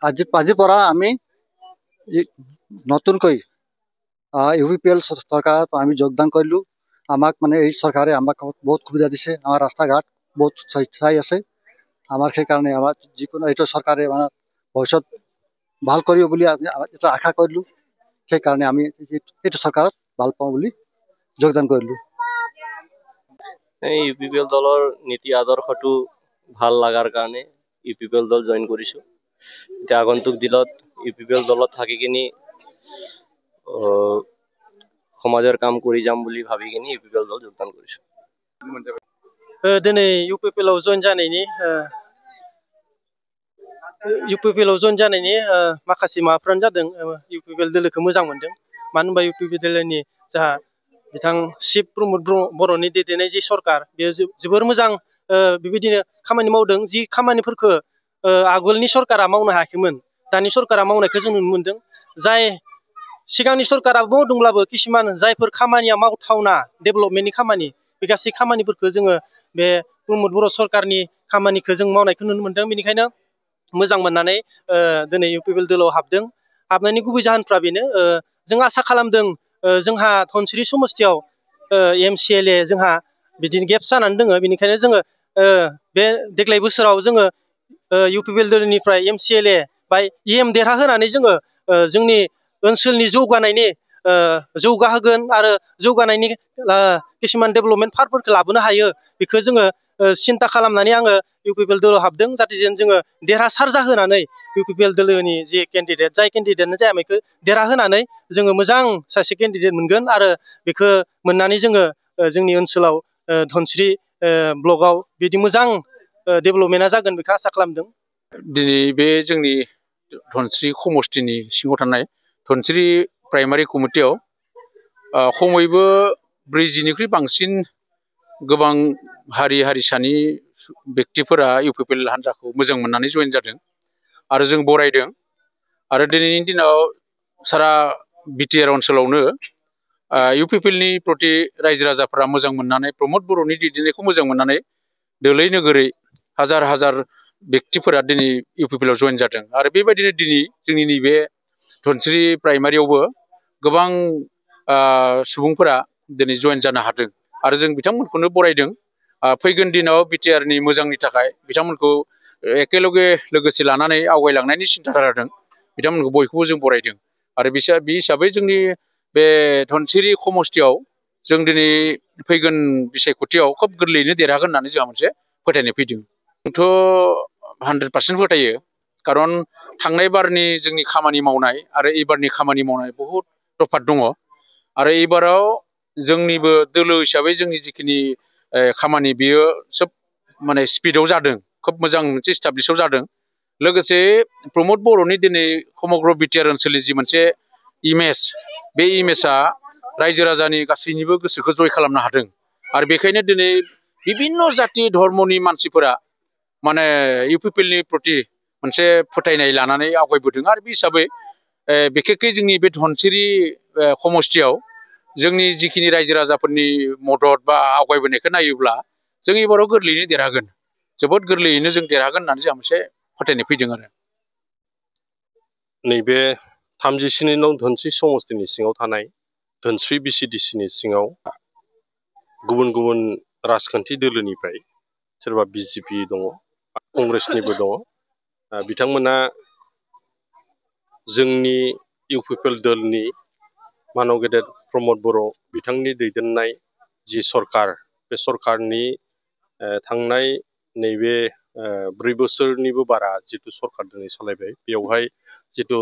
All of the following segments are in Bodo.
আজিৰ পৰা আমি নতুনকৈ ইউপিপিএল চৰকাৰত আমি যোগদান কৰিলোঁ। আমাক মানে এই চৰকাৰে আমাক বহুত সুবিধা দিছে। আমাৰ ৰাস্তা ঘাট বহুত চাই আছে। আমাৰ সেইকাৰণে আমাৰ যিকোনো এইটো চৰকাৰে মানে ভৱিষ্যত ভাল কৰিব বুলি এটা আশা কৰিলোঁ। সেইকাৰণে আমি এইটো চৰকাৰত ভাল পাওঁ বুলি যোগদান কৰিলোঁ। ইউপিপিএল দলৰ নীতি আদৰ্শটো ভাল লগাৰ কাৰণে ইউপিপিএল দল জইন কৰিছোঁ। এতিয়া আগন্তুক দিনত ইউপিপিএল দলত থাকি কিনি সমাজৰ কাম কৰি যাম বুলি ভাবি কিনি ইউপিপিএল দল যোগদান কৰিছোঁ। दिनै इउपिपिएलआव जइन जानायनि माखासे माबाफ्रानो जादों इउपिपिएल दोलोखौ मोजां मोनदों। मानो होनबा इउपिपिएल दोलोनि जाहा बिथां शिब प्रमद बर'नि दैदेननाय जि सरकार बेयो जोबोर मोजां बेबायदिनो खामानि मावदों। जि खामानिफोरखौ आगोलनि सरकारा मावनो हायाखैमोन, दानि सरकारा मावनायखौ जों नुनो मोनदों। जाय सिगांनि सरकारा मावदोंब्लाबो किसुमान जायफोर खामानिया मावथावना डेभेलपमेन्टनि खामानि, बे गासै खामानिफोरखौ जोङो बे प्रमद बर' सरकारनि खामानिखौ जों मावनायखौ नुनो मोनदों। बेनिखायनो मोजां मोननानै दिनै इउपिपिएल दोलोआव हाबदों। हाबनायनि गुबै जाहोनफ्रा बेनो, जों आसा खालामदों जोंहा धनसिरि समस्तियाव MCLA जोंहा बिदिनो गेप्स जानानै दङ। बेनिखायनो जोङो बे देग्लाय बोसोराव जोङो इउपिपिएल दोलोनिफ्राय MCLA बा EM देरहा होनानै जोङो जोंनि ओनसोलनि जौगानायनि जौगाहोगोन आरो जौगानायनि किसुमान डेभेलपमेन्ट पार्टफोरखौ लाबोनो हायो। बेखौ जोङो सिन्था खालामनानै आङो इउपिपिएल दोलोआव हाबदों। जाहाथे जोङो देरहासार जाहोनानै इउपिपिएल दोलोनि जि केन्डिडेट, जाय केन्डिडेटनो जाया बेखौ देरहाहोनानै जोङो मोजां सासे केन्डिडेट मोनगोन आरो बेखौ मोननानै जोङो जोंनि ओनसोलाव धनसिरि ब्लकआव बिदि मोजां डेभेलपमेन्टआ जागोन बेखौ आसा खालामदों। दिनै बे जोंनि धनसिरि समस्तिनि सिङाव थानाय धनसिरि प्राइमारि कमिटियाव खमैबो 40निख्रुइ बांसिन गोबां हारि हारिसानि व्यक्तिफोरा इउपिपिएल हान्जाखौ मोजां मोननानै जइन जादों आरो जों बरायदों। आरो दिनैनि दिनाव सारा बिटिआर ओनसोलावनो इउपिपिएलनि प्रति रायजो राजाफोरा मोजां मोननानै प्रमद बर'नि दैदेननायखौ मोजां मोननानै दोलै नोगोरै हाजार हाजार व्यक्तिफोरा दिनै इउपिपिएलआव जइन जादों। आरो बेबायदिनो दिनै जोंनि नैबे धनसिरि प्राइमारियावबो गोबां सुबुंफोरा दिनै जइन जानो हादों आरो जों बिथांमोनखौनो बरायदों। फैगोन दिनाव बिटिआरनि मोजांनि थाखाय बिथांमोनखौ एखेलगे लोगोसे लानानै आवगायलांनायनि सिन्था लादों। बिथांमोनखौ बयखौबो जों बरायदों। आरो बे हिसाबै जोंनि बे धनसिरि समस्तियाव जों दिनै फैगोन बिसायख'थियाव खोब गोरलैयैनो देरहागोन होननानै जोंहा मोनसे फोथायनाय फैदों। जोंथ' 100% फोथायो, खारन थांनाय बारनि जोंनि खामानि मावनाय आरो एबारनि खामानि मावनाय बहुद तफात दङ। आरो एबाराव जोंनिबो दोलो हिसाबै जोंनि जिखिनि खामानि बेयो सोब माने स्पिडआव जादों, खोब मोजां मोनसे इस्टाब्लिशआव जादों। लोगोसे प्रमद बर'नि दिनै समग्र बिटिआर ओनसोलनि जि मोनसे इमेज, बे इमेजआ रायजो राजानि गासैनिबो गोसोखौ जय खालामनो हादों। आरो बेखायनो दिनै बिभिन्न जाति धर्मनि मानसिफोरा माने इउपिपिएलनि प्रति मोनसे फोथायनाय लानानै आवगायबोदों। आरो बे हिसाबै बिखेखै जोंनि बे धनसिरि समस्तियाव जोंनि जिखिनि रायजो राजाफोरनि मदद बा आवगायबोनायखौ नायोब्ला जों एबाराव गोरलैयैनो देरहागोन, जोबोद गोरलैयैनो जों देरहागोन होननानै जोंहा मोनसे फोथायनाय फैदों। आरो नैबे 37 नं धनसिरि समस्तिनि सिङाव थानाय धनसिरि BCDCनि सिङाव गुबुन गुबुन राजखान्थि दोलोनिफ्राय सोरबा बिजेपि दङ, कंग्रेसनिबो दङ। बिथांमोना जोंनि इउपिपिएल दोलनि मानव गेदेर प्रमद बर' बिथांनि दैदेननाय जि सरकार, बे सरकारनि थांनाय नैबे 4 बोसोरनिबो बारा जिथु सरकार दिनै सालायबाय, बेवहाय जिथु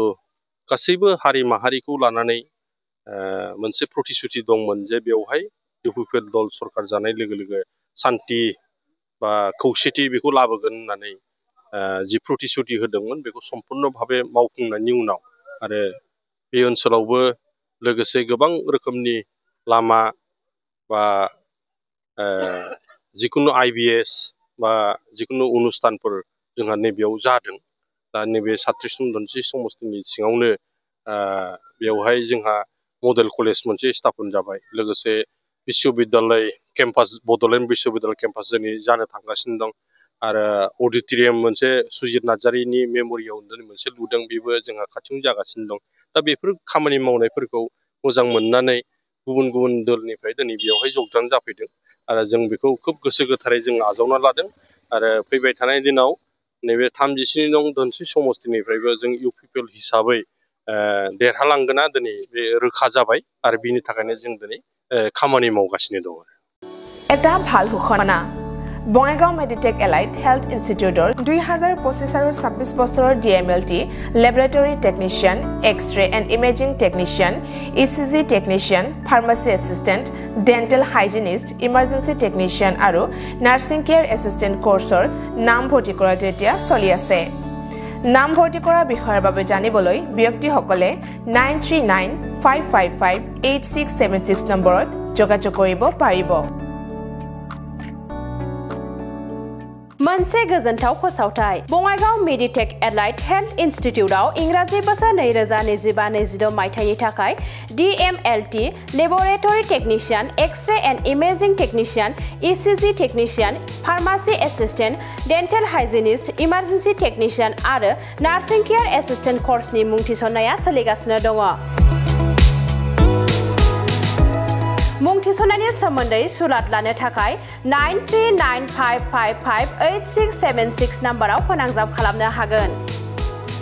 गासैबो हारि माहारिखौ लानानै मोनसे प्रतिश्रुति दंमोन जे बेवहाय इउपिपिएल दल सरकार जानाय लोगो लोगो सान्थि बा खौसेथि बेखौ लाबोगोन होननानै जि प्रतिश्रुति होदोंमोन, बेखौ सम्पुर्ण भाबे मावफुंनायनि उनाव आरो बे ओनसोलावबो लोगोसे गोबां रोखोमनि लामा बा जिकुनु IBS बा जिकुनु अनुस्थानफोर जोंहा नैबेयाव जादों। दा नैबे 37 नं धनसिरि समस्तिनि सिङावनो बेवहाय जोंहा मडेल कलेज मोनसे स्थापन जाबाय। लोगोसे बिश्व बिद्यालय केम्पास, बड'लेण्ड बिश्व बिद्यालय केम्पास जोंनि जानो थांगासिनो दं। आरो अडिटरियाम मोनसे सुजित नार्जारिनि मेम'रियाव मोनसे लुदों बेबो जोंहा खाथियावनो जागासिनो दं दा बेफोर खामानि मावनायफोरखौ मोजां मोननानै गुबुन गुबुन दलनिफ्राय दिनै बेयावहाय जगदान जाफैदों आरो जों बेखौ खोब गोसो गोथारै जों आजावना लादों आरो फैबाय थानाय दिनाव नैबे 37 नं धोनस्रि समष्टिनिफ्रायबो जों इउपिपिएल हिसाबै देरहालांगोना दिनै बे रोखा जाबाय आरो बिनि थाखायनो जों दिनै खामानि मावगासिनो दं এটা ভাল ঘোষণা বঙাইগাঁও মেডিটেক এলাইট হেলথ ইনষ্টিটিউটৰ 2025 আৰু 26 বছৰৰ DMLT laboratory technician X ray and imaging technician ECG technician pharmacy assistant dental hygienist emergency technician আৰু নাৰ্ছিং কেয়াৰ এসিস্টেন্ট কোৰ্সৰ নাম ভৰ্তি কৰাটো এতিয়া চলি আছে নাম ভৰ্তি কৰাৰ বিষয়ৰ বাবে জানিবলৈ ব্যক্তিসকলে 9395558676 নম্বৰত যোগাযোগ কৰিব পাৰিব मोनसे गोजोनथाव फोसावथाय बङाइगाव मेडिटेक एलाइट हेल्थ इन्स्टिट्यूटआव इंराजि बोसोर 2025-26 मायथाइनि थाखाय DMLT laboratory technician X ray and imaging technician ECG technician pharmacy assistant dental hygienist emergency technician आरो नार्सिं केयार एसिस्टेंट कोर्सनि मुं थिसननाया सोलिगासिनो दङ मुं थिसननायनि सोमोन्दै सुलाद लानो थाखाय 9395558676 नाम्बाराव फोनांजाब खालामनो हागोन